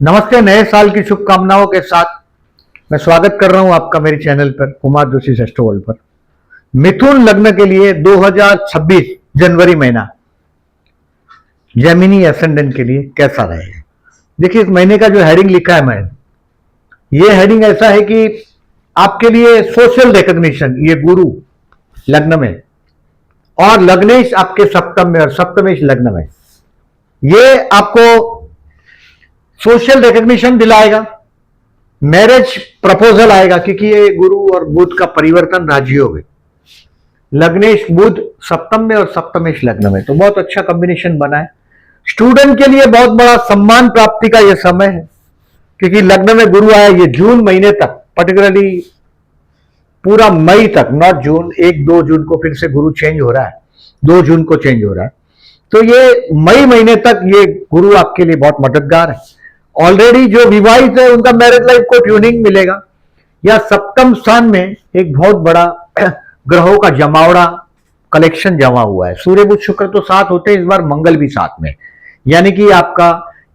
नमस्ते। नए साल की शुभकामनाओं के साथ मैं स्वागत कर रहा हूं आपका मेरे चैनल पर, कुमार जोशी एस्ट्रो वर्ल्ड पर। मिथुन लग्न के लिए 2026 जनवरी महीना जेमिनी एसेंडेंट के लिए कैसा रहेगा। देखिए, इस महीने का जो हेडिंग लिखा है मैंने, ये हेडिंग ऐसा है कि आपके लिए सोशल रिकॉग्निशन, ये गुरु लग्न में और लग्नेश आपके सप्तम में और सप्तमेश लग्न में, ये आपको सोशल रिकॉग्निशन दिलाएगा। मैरिज प्रपोजल आएगा क्योंकि ये गुरु और बुध का परिवर्तन राजयोग है। लग्नेश बुध सप्तम में और सप्तमेश लग्न में, तो बहुत अच्छा कॉम्बिनेशन बना है। स्टूडेंट के लिए बहुत बड़ा सम्मान प्राप्ति का यह समय है क्योंकि लग्न में गुरु आया। ये जून महीने तक, पर्टिकुलरली पूरा मई तक, नॉट जून, 1-2 जून को फिर से गुरु चेंज हो रहा है, 2 जून को चेंज हो रहा है। तो ये मई महीने तक ये गुरु आपके लिए बहुत मददगार है। ऑलरेडी जो विवाहित है उनका मैरिज लाइफ को ट्यूनिंग मिलेगा। या सप्तम स्थान में एक बहुत बड़ा ग्रहों का जमावड़ा कलेक्शन जमा हुआ है। सूर्य बुध शुक्र तो साथ होते हैं, इस बार मंगल भी साथ में, यानी कि आपका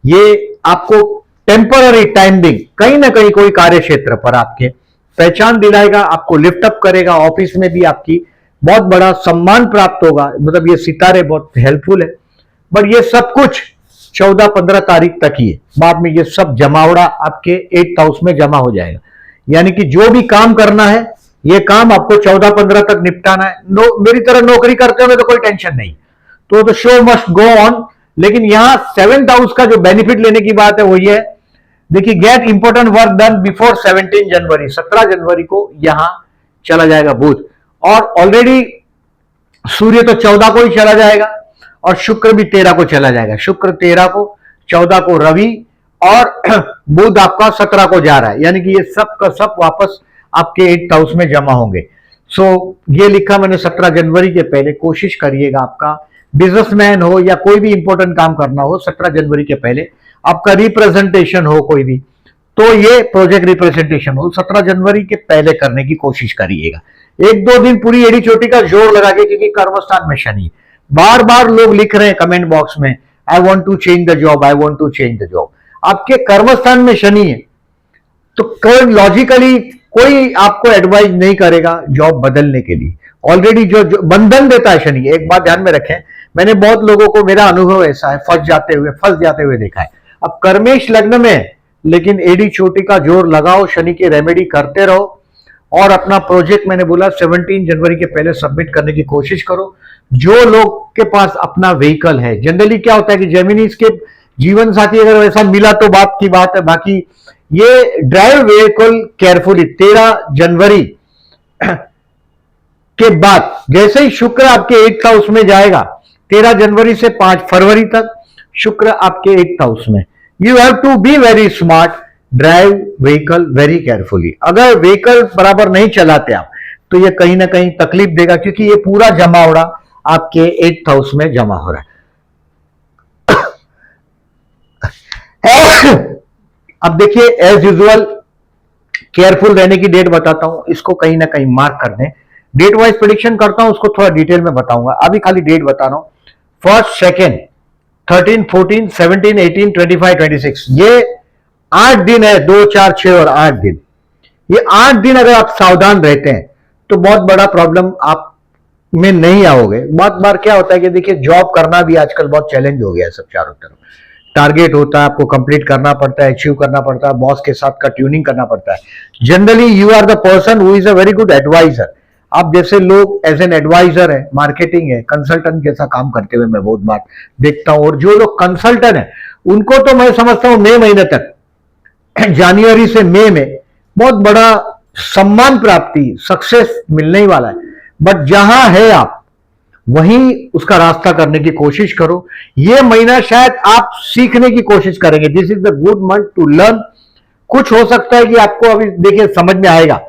ये आपको टेम्पररी टाइमिंग कहीं ना कहीं कोई कार्य क्षेत्र पर आपके पहचान दिलाएगा, आपको लिफ्ट अप करेगा। ऑफिस में भी आपकी बहुत बड़ा सम्मान प्राप्त होगा। मतलब ये सितारे बहुत हेल्पफुल है। बट ये सब कुछ 14-15 तारीख तक ही है। बाद में ये सब जमावड़ा आपके 8th हाउस में जमा हो जाएगा। यानी कि जो भी काम करना है, ये काम आपको 14-15 तक निपटाना है। मेरी तरह नौकरी करते हो तो कोई टेंशन नहीं, तो शो मस्ट गो ऑन। लेकिन यहां 7th हाउस का जो बेनिफिट लेने की बात है वो ये है, देखिए, get important work done before 17 January, 17 जनवरी को यहां चला जाएगा बुध। और ऑलरेडी सूर्य तो 14 को ही चला जाएगा और शुक्र भी 13 को चला जाएगा। शुक्र 13 को, 14 को रवि और बुध आपका 17 को जा रहा है। यानी कि ये सब का सब वापस आपके 8th हाउस में जमा होंगे। सो ये लिखा मैंने 17 जनवरी के पहले कोशिश करिएगा, आपका बिजनेसमैन हो या कोई भी इंपॉर्टेंट काम करना हो, 17 जनवरी के पहले आपका रिप्रेजेंटेशन हो कोई भी, तो ये प्रोजेक्ट रिप्रेजेंटेशन हो 17 जनवरी के पहले करने की कोशिश करिएगा। 1-2 दिन पूरी एड़ी चोटी का जोर लगा के, क्योंकि कर्मस्थान में शनि। बार बार लोग लिख रहे हैं कमेंट बॉक्स में, I want to change the job, I want to change the job. आपके कर्मस्थान में शनि है तो कोई लॉजिकली कोई आपको एडवाइस नहीं करेगा जॉब बदलने के लिए। ऑलरेडी जो बंधन देता है शनि, एक बात ध्यान में रखें, मैंने बहुत लोगों को, मेरा अनुभव ऐसा है, फंस जाते हुए देखा है। अब कर्मेश लग्न में, लेकिन एडी चोटी का जोर लगाओ, शनि की रेमेडी करते रहो और अपना प्रोजेक्ट, मैंने बोला 17 जनवरी के पहले सबमिट करने की कोशिश करो। जो लोग के पास अपना व्हीकल है, जनरली क्या होता है कि जेमिनीज के जीवन साथी अगर वैसा मिला तो बात की बात है, बाकी ये ड्राइव व्हीकल केयरफुली। 13 जनवरी के बाद जैसे ही शुक्र आपके 8th हाउस में जाएगा, 13 जनवरी से 5 फरवरी तक शुक्र आपके 8th हाउस में, you have to be very smart, drive vehicle very carefully. अगर व्हीकल बराबर नहीं चलाते आप तो ये कहीं ना कहीं तकलीफ देगा, क्योंकि ये पूरा जमावड़ा आपके 8th हाउस में जमा हो रहा है। अब देखिए, एज यूजुअल केयरफुल रहने की डेट बताता हूं, इसको कहीं ना कहीं मार्क कर दें। डेट वाइज प्रेडिक्शन करता हूं, उसको थोड़ा डिटेल में बताऊंगा, अभी खाली डेट बता रहा हूं। 1st, 2nd, 13, 14, 17, 18, 25, 26, ये 8 दिन है। 2, 4, 6 और 8 दिन, ये 8 दिन अगर आप सावधान रहते हैं तो बहुत बड़ा प्रॉब्लम आप में नहीं आओगे। बहुत बार क्या होता है कि देखिए, जॉब करना भी आजकल बहुत चैलेंज हो गया है, सब चारों तरफ टारगेट होता है, आपको कंप्लीट करना पड़ता है, अचीव करना पड़ता है, बॉस के साथ का ट्यूनिंग करना पड़ता है। Generally you are the person who is a very good advisor. आप जैसे लोग एज एन एडवाइजर है, मार्केटिंग है, कंसल्टेंट जैसा काम करते हुए मैं बहुत बार देखता हूं। और जो लोग कंसल्टेंट है उनको तो मैं समझता हूं मई महीने तक, जनवरी से मई में बहुत बड़ा सम्मान प्राप्ति, सक्सेस मिलने ही वाला है। बट जहां है आप वहीं उसका रास्ता करने की कोशिश करो। यह महीना शायद आप सीखने की कोशिश करेंगे। This is the good month to learn. कुछ हो सकता है कि आपको अभी देखिए समझ में आएगा,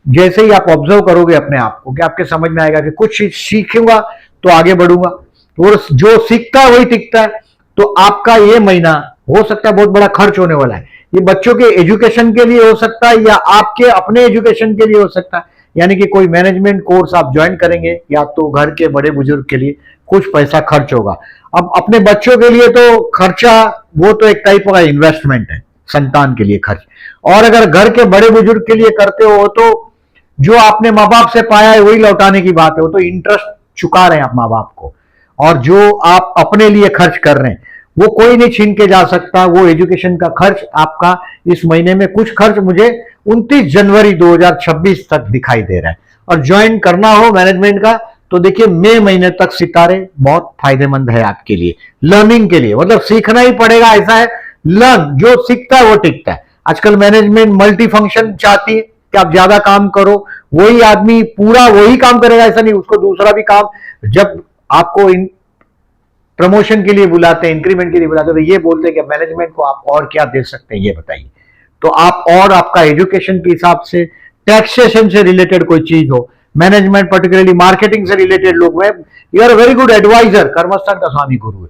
जैसे ही आप ऑब्जर्व करोगे अपने आप को, कि आपके समझ में आएगा कि कुछ सीखूंगा तो आगे बढ़ूंगा, और जो सीखता है वही टिकता है। तो आपका ये महीना हो सकता है बहुत बड़ा खर्च होने वाला है। ये बच्चों के एजुकेशन के लिए हो सकता है या आपके अपने एजुकेशन के लिए हो सकता है। यानी कि कोई मैनेजमेंट कोर्स आप ज्वाइन करेंगे या तो घर के बड़े बुजुर्ग के लिए कुछ पैसा खर्च होगा। अब अपने बच्चों के लिए तो खर्चा, वो तो एक टाइप का इन्वेस्टमेंट है, संतान के लिए खर्च। और अगर घर के बड़े बुजुर्ग के लिए करते हो तो जो आपने माँ बाप से पाया है वही लौटाने की बात है, वो तो इंटरेस्ट चुका रहे हैं आप माँ बाप को। और जो आप अपने लिए खर्च कर रहे हैं वो कोई नहीं छीन के जा सकता। वो एजुकेशन का खर्च आपका इस महीने में कुछ खर्च मुझे 29 जनवरी 2026 तक दिखाई दे रहा है। और ज्वाइन करना हो मैनेजमेंट का तो देखिए मई महीने तक सितारे बहुत फायदेमंद है आपके लिए, लर्निंग के लिए। मतलब सीखना ही पड़ेगा, ऐसा है लर्न, जो सीखता है वो टिकता है। आजकल मैनेजमेंट मल्टी फंक्शन चाहती है कि आप ज्यादा काम करो, वही आदमी पूरा वही काम करेगा ऐसा नहीं, उसको दूसरा भी काम। जब आपको प्रमोशन के लिए बुलाते हैं, इंक्रीमेंट के लिए बुलाते हैं, तो ये बोलते हैं कि मैनेजमेंट को आप और क्या दे सकते हैं ये बताइए। तो आप और आपका एजुकेशन के हिसाब से, टैक्सेशन से रिलेटेड कोई चीज हो, मैनेजमेंट पर्टिकुलरली मार्केटिंग से रिलेटेड लोग, you are very good advisor, कर्मस्थान का स्वामी गुरु है।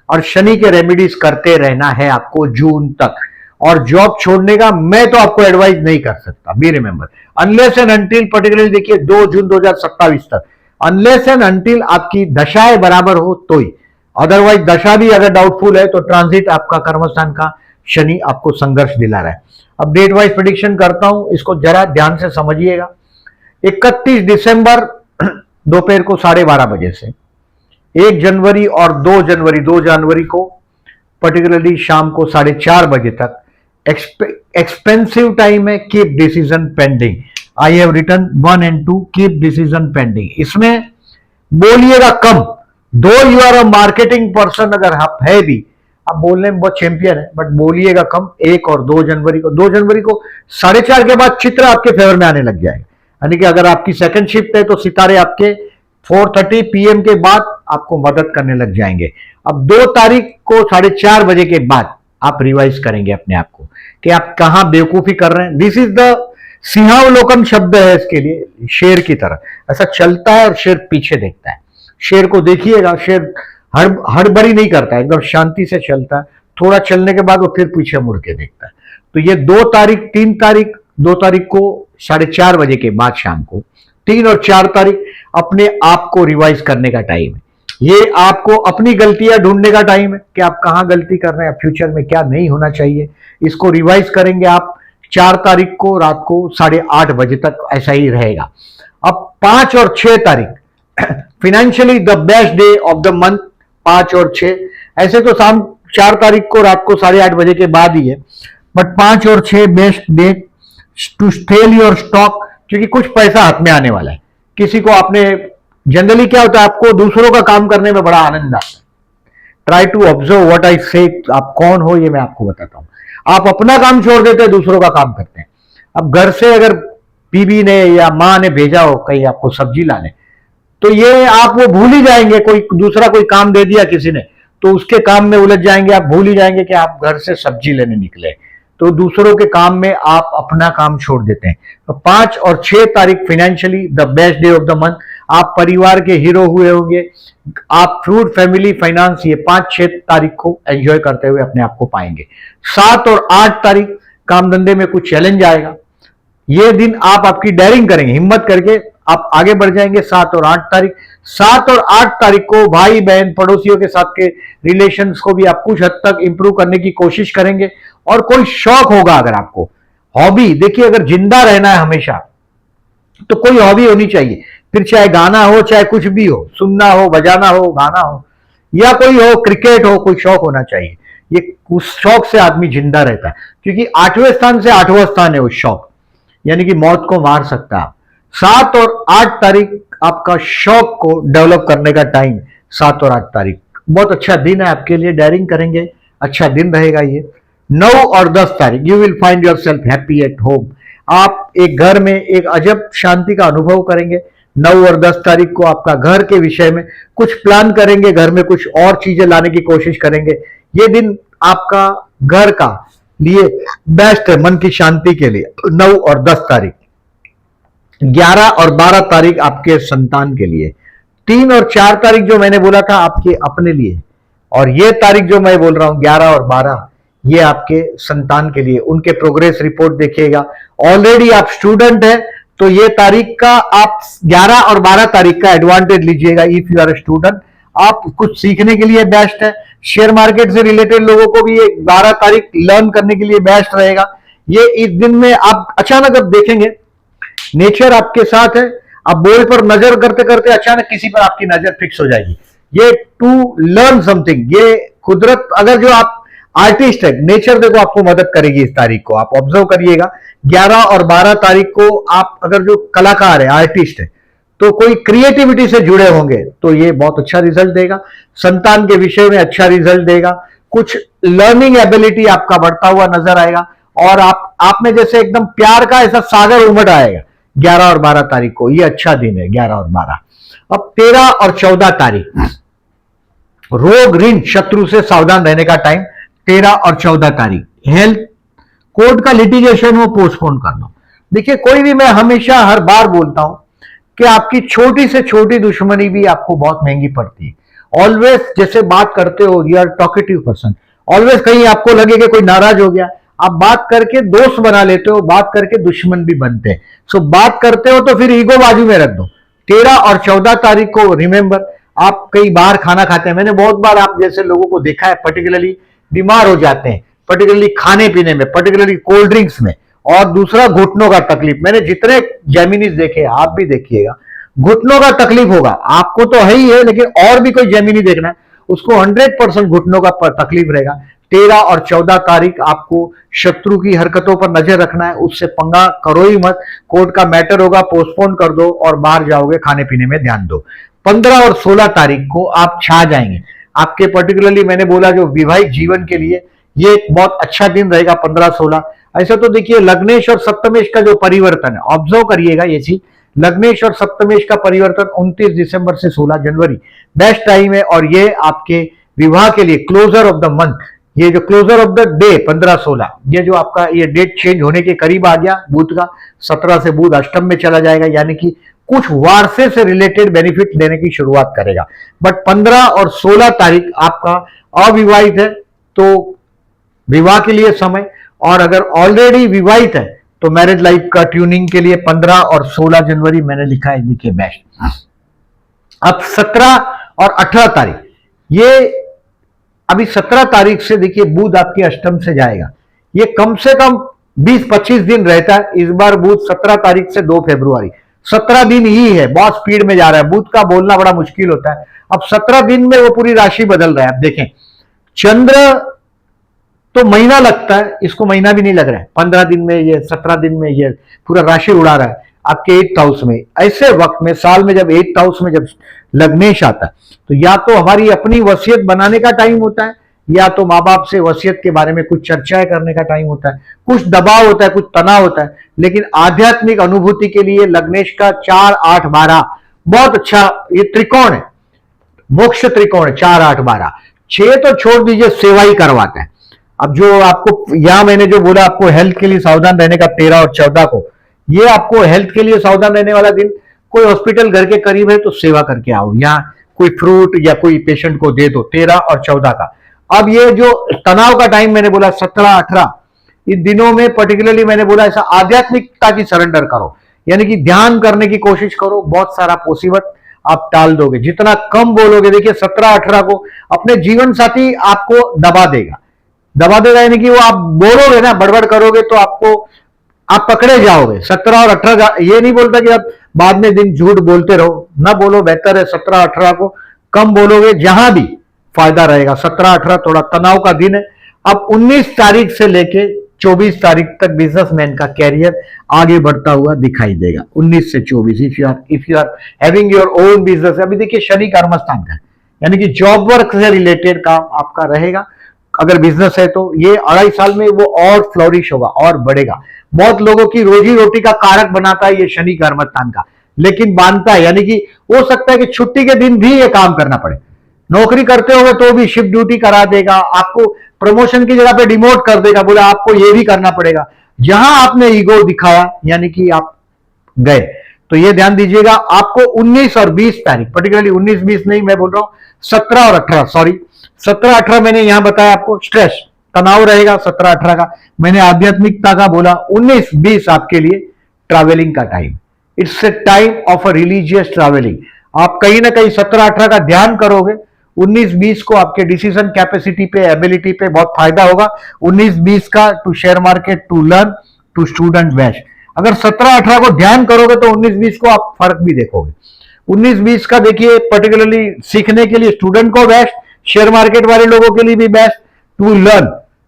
और शनि के रेमेडीज करते रहना है आपको जून तक। और जॉब छोड़ने का मैं तो आपको एडवाइस नहीं कर सकता, be remember, unless and until, particularly देखिए 2 जून 2027 तक, अनलेस एंड अनटिल आपकी दशाएं बराबर हो तो ही। अदरवाइज दशा भी अगर डाउटफुल है तो ट्रांजिट आपका कर्मस्थान का शनि आपको संघर्ष दिला रहा है। अब डेट वाइज प्रेडिक्शन करता हूं, इसको जरा ध्यान से समझिएगा। 31 दिसंबर दोपहर को 12:30 बजे से 1 जनवरी और 2 जनवरी को पर्टिकुलरली शाम को 4:30 बजे तक एक्सपेंसिव टाइम है। Keep decision pending, I have written 1 and 2, keep decision pending. इसमें बोलिएगा कम, though you are a marketing person, अगर आप है भी, आप बोलने में बहुत चैंपियन है, बट बोलिएगा कम। 1 और 2 जनवरी को, 2 जनवरी को 4:30 के बाद चित्र आपके फेवर में आने लग जाएगा। यानी कि अगर आपकी सेकंड शिफ्ट है तो सितारे आपके 4:30 PM के बाद आपको मदद करने लग जाएंगे। अब 2 तारीख को 4:30 बजे के बाद आप रिवाइज करेंगे अपने आप को कि आप कहां बेवकूफी कर रहे हैं। दिस इज द सिंहावलोकन शब्द है इसके लिए, शेर की तरह ऐसा चलता है और शेर पीछे देखता है। शेर को देखिएगा, शेर हड़बड़ी नहीं करता है, एकदम शांति से चलता है। थोड़ा चलने के बाद वो फिर पीछे मुड़ के देखता है। तो ये 2 तारीख, 3 तारीख, 2 तारीख को 4:30 बजे के बाद शाम को, 3 और 4 तारीख अपने आप को रिवाइज करने का टाइम है। ये आपको अपनी गलतियां ढूंढने का टाइम है कि आप कहां गलती कर रहे हैं, फ्यूचर में क्या नहीं होना चाहिए। इसको रिवाइज करेंगे आप 4 तारीख को रात को 8:30 बजे तक, ऐसा ही रहेगा। अब 5 और 6 तारीख financially the best day of the month, 5 और 6। ऐसे तो शाम 4 तारीख को रात को 8:30 बजे के बाद ही है, बट 5 और 6 best day to sell your stock, क्योंकि कुछ पैसा हाथ में आने वाला है। किसी को आपने, जनरली क्या होता है, आपको दूसरों का काम करने में बड़ा आनंद आता है। Try to observe what I say, आप कौन हो ये मैं आपको बताता हूं। आप अपना काम छोड़ देते हैं, दूसरों का काम करते हैं। अब घर से अगर बीबी ने या माँ ने भेजा हो कहीं आपको सब्जी लाने, तो ये आप वो भूल ही जाएंगे, कोई दूसरा कोई काम दे दिया किसी ने तो उसके काम में उलझ जाएंगे, आप भूल ही जाएंगे कि आप घर से सब्जी लेने निकले। तो दूसरों के काम में आप अपना काम छोड़ देते हैं। तो 5 और 6 तारीख financially the best day of the month, आप परिवार के हीरो हुए होंगे। आप फ्रूट फैमिली फाइनेंस ये 5-6 तारीख को एंजॉय करते हुए अपने आप को पाएंगे। 7 और 8 तारीख काम धंधे में कुछ चैलेंज आएगा। ये दिन आप आपकी डेयरिंग करेंगे, हिम्मत करके आप आगे बढ़ जाएंगे। 7 और 8 तारीख, 7 और 8 तारीख को भाई बहन पड़ोसियों के साथ के रिलेशंस को भी आप कुछ हद तक इंप्रूव करने की कोशिश करेंगे। और कोई शौक होगा अगर आपको, हॉबी, देखिए अगर जिंदा रहना है हमेशा तो कोई हॉबी होनी चाहिए, फिर चाहे गाना हो चाहे कुछ भी हो, सुनना हो, बजाना हो, गाना हो, या कोई हो, क्रिकेट हो, कोई शौक होना चाहिए। ये उस शौक से आदमी जिंदा रहता है, क्योंकि 8वें स्थान से 8वां स्थान है उस शौक, यानी कि मौत को मार सकता है। 7 और 8 तारीख आपका शौक को डेवलप करने का टाइम, 7 और 8 तारीख बहुत अच्छा दिन है आपके लिए, डेयरिंग करेंगे, अच्छा दिन रहेगा ये। 9 और 10 तारीख you will find your self happy at home, आप एक घर में एक अजब शांति का अनुभव करेंगे। 9 और 10 तारीख को आपका घर के विषय में कुछ प्लान करेंगे, घर में कुछ और चीजें लाने की कोशिश करेंगे। ये दिन आपका घर का लिए बेस्ट है, मन की शांति के लिए। 9 और 10 तारीख। 11 और 12 तारीख आपके संतान के लिए। 3 और 4 तारीख जो मैंने बोला था आपके अपने लिए, और ये तारीख जो मैं बोल रहा हूं 11 और 12, ये आपके संतान के लिए। उनके प्रोग्रेस रिपोर्ट देखिएगा। ऑलरेडी आप स्टूडेंट है तो ये तारीख का आप 11 और 12 तारीख का एडवांटेज लीजिएगा। If you are a student, आप कुछ सीखने के लिए बेस्ट है। शेयर मार्केट से रिलेटेड लोगों को भी ये 12 तारीख लर्न करने के लिए बेस्ट रहेगा। ये इस दिन में आप अचानक अब देखेंगे नेचर आपके साथ है, आप बोर्ड पर नजर करते करते अचानक किसी पर आपकी नजर फिक्स हो जाएगी। ये टू लर्न समथिंग, ये कुदरत, अगर जो आप आर्टिस्ट है, नेचर देखो आपको मदद करेगी इस तारीख को। आप ऑब्जर्व करिएगा 11 और 12 तारीख को आप अगर जो कलाकार है, आर्टिस्ट है, तो कोई क्रिएटिविटी से जुड़े होंगे तो ये बहुत अच्छा रिजल्ट देगा। संतान के विषय में अच्छा रिजल्ट देगा। कुछ लर्निंग एबिलिटी आपका बढ़ता हुआ नजर आएगा और आप में जैसे एकदम प्यार का ऐसा सागर उमड़ आएगा 11 और 12 तारीख को। ये अच्छा दिन है 11 और 12। अब 13 और 14 तारीख रोग ऋण शत्रु से सावधान रहने का टाइम। 13 और 14 तारीख हेल्थ, कोर्ट का लिटिगेशन वो पोस्टपोन कर दो। देखिए कोई भी, मैं हमेशा हर बार बोलता हूं कि आपकी छोटी से छोटी दुश्मनी भी आपको बहुत महंगी पड़ती है। ऑलवेज जैसे बात करते हो, you are talkative person, always कहीं आपको लगे कि कोई नाराज हो गया, आप बात करके दोस्त बना लेते हो, बात करके दुश्मन भी बनते हैं। सो बात करते हो तो फिर ईगो बाजू में रख दो। 13 और 14 तारीख को रिमेंबर, आप कई बार खाना खाते हैं, मैंने बहुत बार आप जैसे लोगों को देखा है पर्टिकुलरली बीमार हो जाते हैं, पर्टिकुलरली खाने पीने में, पर्टिकुलरली कोल्ड ड्रिंक्स में, और दूसरा घुटनों का तकलीफ। मैंने जितने जेमिनीज देखे, आप भी देखिएगा, घुटनों का तकलीफ होगा आपको तो है ही है, लेकिन और भी कोई जेमिनी देखना है उसको 100% घुटनों का तकलीफ रहेगा। 13 और 14 तारीख आपको शत्रु की हरकतों पर नजर रखना है, उससे पंगा करो ही मत। कोर्ट का मैटर होगा, पोस्टपोन कर दो और बाहर जाओगे, खाने पीने में ध्यान दो। 15 और 16 तारीख को आप छा जाएंगे। आपके पर्टिकुलरली मैंने बोला जो विवाहित जीवन के लिए ये एक बहुत अच्छा दिन रहेगा 15-16। ऐसा तो देखिए लग्नेश और सप्तमेश का जो परिवर्तन है, ऑब्जर्व करिएगा ये चीज, लग्नेश और सप्तमेश का परिवर्तन 29 दिसंबर से 16 जनवरी बेस्ट टाइम है। और ये आपके विवाह के लिए क्लोजर ऑफ द मंथ, ये जो क्लोजर ऑफ द डे 15-16, ये जो आपका ये डेट चेंज होने के करीब आ गया बुध का। 17 से बुध अष्टम में चला जाएगा, यानी कि कुछ वारसे से रिलेटेड बेनिफिट देने की शुरुआत करेगा। बट 15 और 16 तारीख आपका अविवाहित है तो विवाह के लिए समय, और अगर ऑलरेडी विवाहित है तो मैरिज लाइफ का ट्यूनिंग के लिए 15 और 16 जनवरी मैंने लिखा है, देखिए बेस्ट। अब 17 और 18 तारीख, ये अभी 17 तारीख से देखिए बुध आपकी अष्टम से जाएगा, ये कम से कम 20-25 दिन रहता है। इस बार बुध 17 तारीख से 2 फरवरी 17 दिन ही है, बहुत स्पीड में जा रहा है। बुध का बोलना बड़ा मुश्किल होता है। अब 17 दिन में वो पूरी राशि बदल रहा है। अब देखें चंद्र तो महीना लगता है, इसको महीना भी नहीं लग रहा है, 15 दिन में ये 17 दिन में ये पूरा राशि उड़ा रहा है आपके 8th हाउस में। ऐसे वक्त में साल में जब 8th हाउस में जब लग्नेश आता है तो या तो हमारी अपनी वसीयत बनाने का टाइम होता है, या तो माँ बाप से वसीयत के बारे में कुछ चर्चाएं करने का टाइम होता है, कुछ दबाव होता है, कुछ तनाव होता है। लेकिन आध्यात्मिक अनुभूति के लिए लग्नेश का 4, 8, 12 बहुत अच्छा ये त्रिकोण है, मोक्ष त्रिकोण है। 4, 8, 12, 6 तो छोड़ दीजिए, सेवा ही करवाता है। अब जो आपको यहां मैंने जो बोला आपको हेल्थ के लिए सावधान रहने का 13 और 14 को, ये आपको हेल्थ के लिए सावधान रहने वाला दिन। कोई हॉस्पिटल घर के करीब है तो सेवा करके आओ, यहाँ कोई फ्रूट या कोई पेशेंट को दे दो 13 और 14 का। अब ये जो तनाव का टाइम मैंने बोला 17, 18, इन दिनों में पर्टिकुलरली मैंने बोला ऐसा आध्यात्मिकता की सरेंडर करो, यानी कि ध्यान करने की कोशिश करो। बहुत सारा मुसीबत आप टाल दोगे, जितना कम बोलोगे। देखिए 17, 18 को अपने जीवन साथी आपको दबा देगा, यानी कि वो आप बोलोगे ना, बड़बड़ करोगे तो आप पकड़े जाओगे। 17 और 18 ये नहीं बोलता कि आप बाद में दिन झूठ बोलते रहो, ना बोलो, बेहतर है 17, 18 को कम बोलोगे, जहां भी फायदा रहेगा। 17, 18 थोड़ा तनाव का दिन है। अब 19 तारीख से लेके 24 तारीख तक बिजनेसमैन का कैरियर आगे बढ़ता हुआ दिखाई देगा। 19 से 24 if you are having your own business. अभी देखिए शनि कर्मस्थान का, यानी कि जॉब वर्क से रिलेटेड काम आपका रहेगा। अगर बिजनेस है तो ये 2.5 साल में वो और फ्लोरिश होगा और बढ़ेगा। बहुत लोगों की रोजी रोटी का कारक बनाता है ये शनि कर्मस्थान का, लेकिन बांधता है, यानी कि हो सकता है कि छुट्टी के दिन भी ये काम करना पड़े। नौकरी करते होंगे तो भी शिफ्ट ड्यूटी करा देगा, आपको प्रमोशन की जगह पे डिमोट कर देगा, बोला आपको ये भी करना पड़ेगा। जहां आपने ईगो दिखाया यानी कि आप गए, तो ये ध्यान दीजिएगा। आपको 19 और 20 तारीख, पर्टिकुलरली 19-20 नहीं, मैं बोल रहा हूं 17 और 18, सॉरी 17, 18 मैंने यहां बताया आपको स्ट्रेस तनाव रहेगा 17, 18 का। मैंने आध्यात्मिकता का बोला। 19, 20 आपके लिए ट्रैवलिंग का time, it's a time of a religious travelling. आप कहीं ना कहीं 17, 18 का ध्यान करोगे 19-20 को आपके डिसीजन कैपेसिटी पे, एबिलिटी पे बहुत फायदा होगा। 19-20 का to share market, to learn, to student best. अगर 17-18 को ध्यान करोगे तो 19-20 को आप फर्क भी देखोगे। 19-20 का देखिए पर्टिकुलरली सीखने के लिए स्टूडेंट को बेस्ट, शेयर मार्केट वाले लोगों के लिए भी बेस्ट, टू लर्न,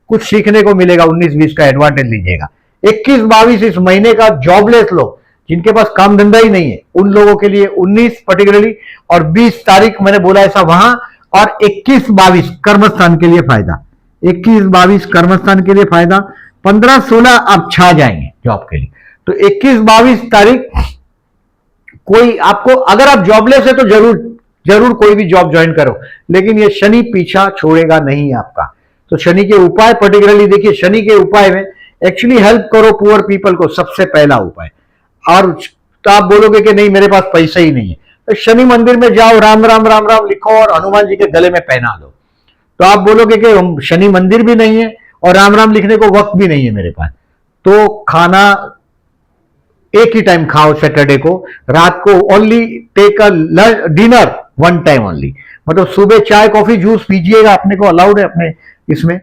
कुछ सीखने को मिलेगा। 19-20 का एडवांटेज लीजिएगा। 21-22 इस महीने का जॉबलेस लोग, जिनके पास काम धंधा ही नहीं है, उन लोगों के लिए 19 पर्टिकुलरली और 20 तारीख मैंने बोला ऐसा वहां, और 21-22 कर्मस्थान के लिए फायदा। 21-22 कर्मस्थान के लिए फायदा। 15-16 आप छा जाएंगे जॉब के लिए। तो 21-22 तारीख कोई आपको, अगर आप जॉबलेस है तो जरूर जरूर कोई भी जॉब ज्वाइन करो, लेकिन ये शनि पीछा छोड़ेगा नहीं आपका। तो शनि के उपाय पर्टिकुलरली देखिए, शनि के उपाय में एक्चुअली हेल्प करो पुअर पीपल को, सबसे पहला उपाय। और तो आप बोलोगे कि नहीं मेरे पास पैसा ही नहीं है, तो शनि मंदिर में जाओ, राम राम राम राम लिखो और हनुमान जी के गले में पहना दो। तो आप बोलोगे कि शनि मंदिर भी नहीं है और राम राम लिखने को वक्त भी नहीं है मेरे पास, तो खाना एक ही टाइम खाओ सैटरडे को, रात को only take a dinner one time only, मतलब सुबह चाय कॉफी जूस पीजिएगा, अपने को अलाउड है अपने इसमें।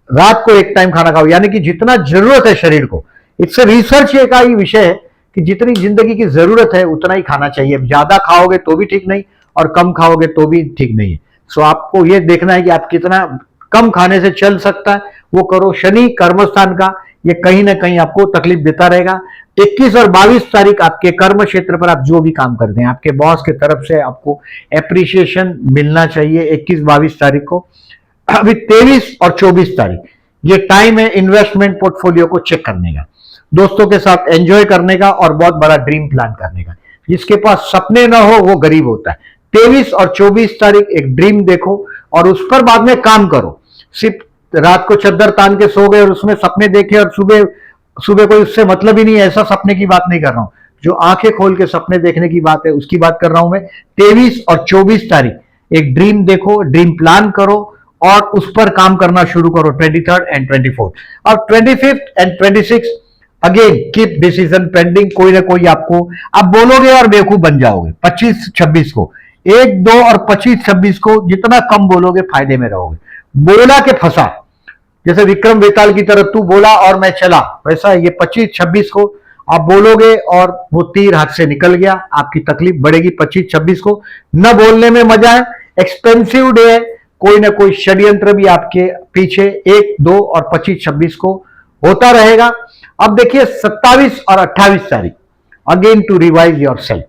रात को एक टाइम खाना खाओ, यानी कि जितना जरूरत है शरीर को। इससे रिसर्च का ही विषय है कि जितनी जिंदगी की जरूरत है उतना ही खाना चाहिए। ज्यादा खाओगे तो भी ठीक नहीं और कम खाओगे तो भी ठीक नहीं है। सो आपको ये देखना है कि आप कितना कम खाने से चल सकता है वो करो। शनि कर्मस्थान का ये कहीं ना कहीं आपको तकलीफ देता रहेगा। 21 और 22 तारीख आपके कर्म क्षेत्र पर आप जो भी काम करते हैं, आपके बॉस की तरफ से आपको एप्रिसिएशन मिलना चाहिए 21-22 तारीख को। अभी 23 और 24 तारीख ये टाइम है इन्वेस्टमेंट पोर्टफोलियो को चेक करने का, दोस्तों के साथ एंजॉय करने का और बहुत बड़ा ड्रीम प्लान करने का। जिसके पास सपने ना हो वो गरीब होता है। 23 और 24 तारीख एक ड्रीम देखो और उस पर बाद में काम करो। सिर्फ रात को चद्दर तान के सो गए और उसमें सपने देखे और सुबह सुबह कोई उससे मतलब ही नहीं है, ऐसा सपने की बात नहीं कर रहा हूं। जो आंखें खोल के सपने देखने की बात है उसकी बात कर रहा हूं मैं। 23 और 24 तारीख एक ड्रीम देखो, ड्रीम प्लान करो और उस पर काम करना शुरू करो। 23 एंड 24 और 25 and 26 again keep decision pending. कोई ना कोई आपको आप बोलोगे और बेवकूफ बन जाओगे। 25-26 को 1, 2 और 25-26 को जितना कम बोलोगे फायदे में रहोगे। बोला के फंसा, जैसे विक्रम बेताल की तरह तू बोला और मैं चला, वैसा ये 25-26 को आप बोलोगे और वो तीर हाथ से निकल गया, आपकी तकलीफ बढ़ेगी। 25-26 को न बोलने में मजा है, एक्सपेंसिव डे है, कोई ना कोई षड्यंत्र भी आपके पीछे 1, 2 और 25-26 को होता रहेगा। अब देखिए 27 और 28 तारीख again to revise yourself.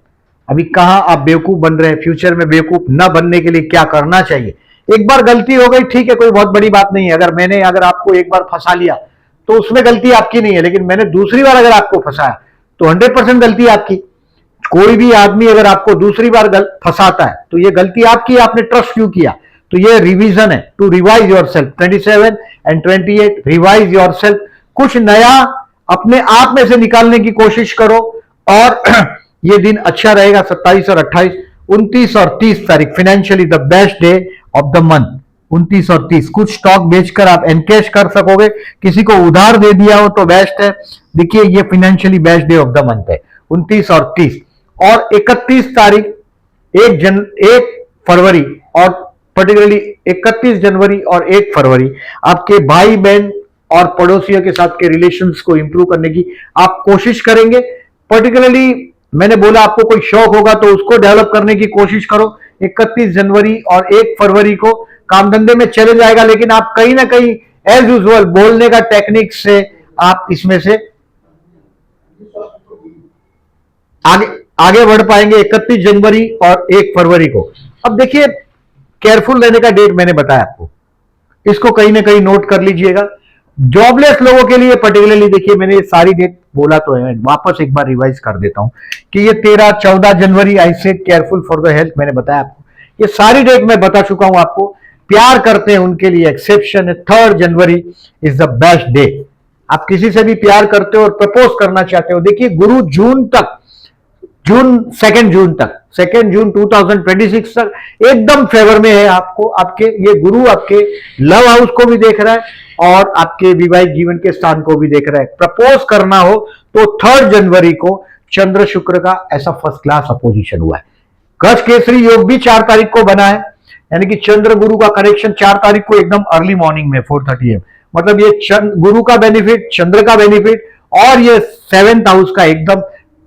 अभी कहां आप बेवकूफ बन रहे हैं, फ्यूचर में बेवकूफ न बनने के लिए क्या करना चाहिए। एक बार गलती हो गई ठीक है, कोई बहुत बड़ी बात नहीं है। अगर आपको एक बार फंसा लिया तो उसमें गलती आपकी नहीं है, लेकिन मैंने दूसरी बार अगर आपको फंसाया तो 100% गलती आपकी। कोई भी आदमी अगर आपको दूसरी बार फंसाता है तो ये गलती आपकी, आपने ट्रस्ट क्यों किया। तो ये रिवीजन है, to revise yourself. 27 and 28 revise yourself, कुछ नया अपने आप में से निकालने की कोशिश करो और ये दिन अच्छा रहेगा। 27 और 28, 29 और 30 तारीख financially the best day of the month. 29 और 30 कुछ स्टॉक बेचकर आप एनकैश कर सकोगे, किसी को उधार दे दिया हो तो बेस्ट है। देखिए ये financially best day of the month है 29 और 30। और 31 तारीख 1 फरवरी और पर्टिकुलरली 31 जनवरी और 1 फरवरी आपके भाई बहन और पड़ोसियों के साथ के रिलेशंस को इंप्रूव करने की आप कोशिश करेंगे। पर्टिकुलरली मैंने बोला आपको कोई शौक होगा तो उसको डेवलप करने की कोशिश करो। 31 जनवरी और 1 फरवरी को काम धंधे में चले जाएगा, लेकिन आप कहीं ना कहीं एज यूजुअल बोलने का टेक्निक से आप इसमें से आगे बढ़ पाएंगे 31 जनवरी और 1 फरवरी को। अब देखिए केयरफुल रहने का डेट मैंने बताया आपको, इसको कहीं ना कहीं नोट कर लीजिएगा। जॉबलेस लोगों के लिए पर्टिकुलरली देखिए मैंने ये सारी डेट बोला तो है, वापस एक बार रिवाइज कर देता हूं कि ये 13-14 जनवरी I said careful for the health, मैंने बताया आपको। ये सारी डेट मैं बता चुका हूं आपको। प्यार करते हैं उनके लिए एक्सेप्शन है, 3 जनवरी इज द बेस्ट डे। आप किसी से भी प्यार करते हो और प्रपोज करना चाहते हो, देखिए गुरु जून 2 जून तक 2 जून 2026 तक एकदम फेवर में है आपको। आपके ये गुरु आपके लव हाउस को भी देख रहा है और आपके विवाहित जीवन के स्थान को भी देख रहा है। प्रपोज करना हो तो 3 जनवरी को चंद्र शुक्र का ऐसा फर्स्ट क्लास अपोजिशन हुआ है। गज केसरी योग भी 4 तारीख को बना है। यानी कि चंद्र गुरु का कनेक्शन 4 तारीख को एकदम अर्ली मॉर्निंग में 4:30 AM, मतलब ये गुरु का बेनिफिट, चंद्र का बेनिफिट और ये 7th हाउस का एकदम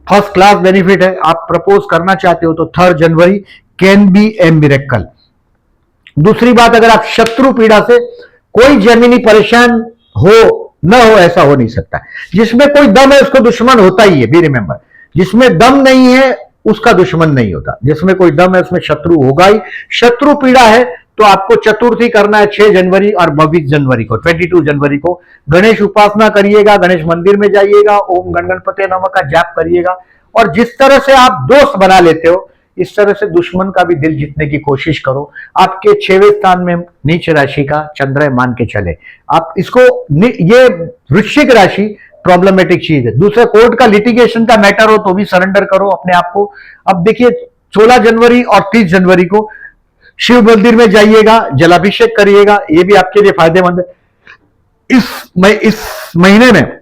फर्स्ट क्लास बेनिफिट है। आप प्रपोज करना चाहते हो तो 3rd January can be A miracle. दूसरी बात, अगर आप शत्रु पीड़ा से कोई जेमिनी परेशान हो न हो, ऐसा हो नहीं सकता। जिसमें कोई दम है उसको दुश्मन होता ही है, बी रिमेंबर। जिसमें दम नहीं है उसका दुश्मन नहीं होता, जिसमें कोई दम है उसमें शत्रु होगा ही। शत्रु पीड़ा है तो आपको चतुर्थी करना है 6 जनवरी और 22 जनवरी को, 22 जनवरी को गणेश उपासना करिएगा, गणेश मंदिर में जाइएगा, ओम गण गणपते नमः का जाप करिएगा। और जिस तरह से आप दोस्त बना लेते हो, इस तरह से दुश्मन का भी दिल जीतने की कोशिश करो। आपके 6वें स्थान में नीच राशि का चंद्र है, मान के चले आप इसको। ये वृश्चिक राशि प्रॉब्लमेटिक चीज है। दूसरा, कोर्ट का लिटिगेशन का मैटर हो तो भी सरेंडर करो अपने आप को। अब देखिए 16 जनवरी और 30 जनवरी को शिव मंदिर में जाइएगा, जलाभिषेक करिएगा, ये भी आपके लिए फायदेमंद है। इस महीने में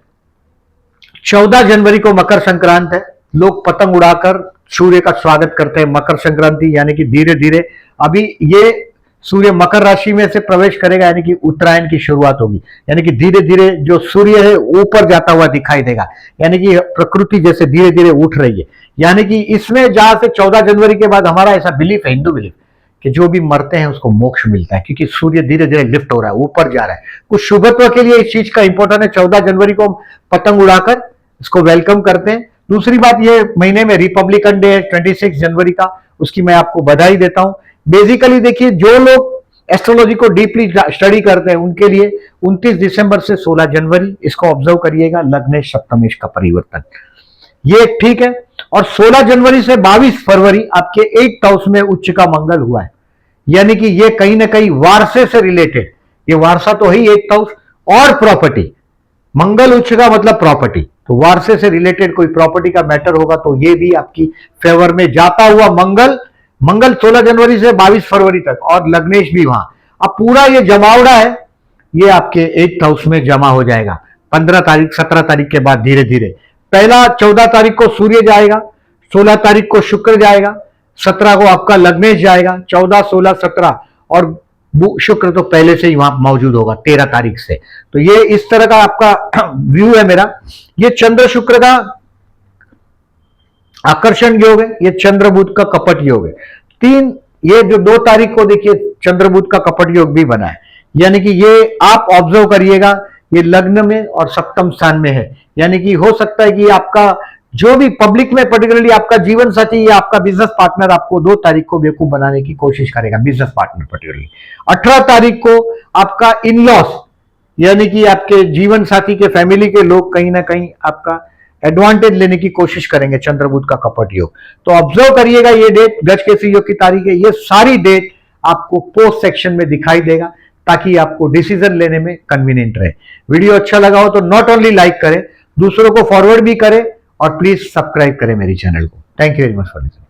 14 जनवरी को मकर संक्रांति है। लोग पतंग उड़ाकर सूर्य का स्वागत करते हैं। मकर संक्रांति यानी कि धीरे धीरे अभी ये सूर्य मकर राशि में से प्रवेश करेगा, यानी कि उत्तरायण की शुरुआत होगी। यानी कि धीरे धीरे जो सूर्य है ऊपर जाता हुआ दिखाई देगा, यानी कि प्रकृति जैसे धीरे धीरे उठ रही है। यानी कि इसमें जहां से 14 जनवरी के बाद हमारा ऐसा बिलीफ है, हिंदू बिलीफ, कि जो भी मरते हैं उसको मोक्ष मिलता है, क्योंकि सूर्य धीरे धीरे लिफ्ट हो रहा है, ऊपर जा रहा है। कुछ शुभत्व के लिए इस चीज का इंपॉर्टेंट है। 14 जनवरी को हम पतंग उड़ाकर इसको वेलकम करते हैं। दूसरी बात, ये महीने में रिपब्लिकन डे है 26 जनवरी का, उसकी मैं आपको बधाई देता हूं। बेसिकली देखिए, जो लोग एस्ट्रोलॉजी को डीपली स्टडी करते हैं उनके लिए 29 दिसंबर से 16 जनवरी इसको ऑब्जर्व करिएगा, लग्नेश सप्तमेश का परिवर्तन, ये ठीक है। और 16 जनवरी से 22 फरवरी आपके 8th हाउस में उच्च का मंगल हुआ है, यानी कि ये कहीं ना कहीं वारसे से रिलेटेड, ये वारसा तो है ही 8th हाउस, और प्रॉपर्टी। मंगल उच्च का मतलब प्रॉपर्टी, तो वारसे से रिलेटेड कोई प्रॉपर्टी का मैटर होगा तो ये भी आपकी फेवर में जाता हुआ मंगल 16 जनवरी से 22 फरवरी तक, और लग्नेश भी वहां। अब पूरा ये जमावड़ा है, ये आपके 8th हाउस में जमा हो जाएगा 15 तारीख 17 तारीख के बाद धीरे धीरे। पहला 14 तारीख को सूर्य जाएगा, 16 तारीख को शुक्र जाएगा, 17 को आपका लग्नेश जाएगा, 14, 16, 17 और शुक्र तो पहले से ही वहां मौजूद होगा 13 तारीख से। तो ये इस तरह का आपका व्यू है मेरा। ये चंद्र शुक्र का आकर्षण योग है, ये चंद्र बुध का कपट योग है। ये जो 2 तारीख को देखिए चंद्र बुध का कपट योग भी बना है, यानी कि ये आप ऑब्जर्व करिएगा, ये लग्न में और सप्तम स्थान में है। यानी कि हो सकता है कि आपका जो भी पब्लिक में पर्टिकुलरली आपका जीवन साथी या आपका बिजनेस पार्टनर आपको 2 तारीख को बेवकूफ बनाने की कोशिश करेगा, बिजनेस पार्टनर पर्टिकुलरली। 18 तारीख को आपका इन लॉस, यानी कि आपके जीवन साथी के फैमिली के लोग कहीं ना कहीं आपका एडवांटेज लेने की कोशिश करेंगे, चंद्रबुध का कपट योग। तो ऑब्जर्व करिएगा, ये डेट गज केसरी योग की तारीख है, ये सारी डेट आपको पोस्ट सेक्शन में दिखाई देगा, ताकि आपको डिसीजन लेने में कन्वीनियंट रहे। वीडियो अच्छा लगा हो तो नॉट ओनली लाइक करें, दूसरों को फॉरवर्ड भी करें, और प्लीज सब्सक्राइब करें मेरी चैनल को। Thank you very much for listening.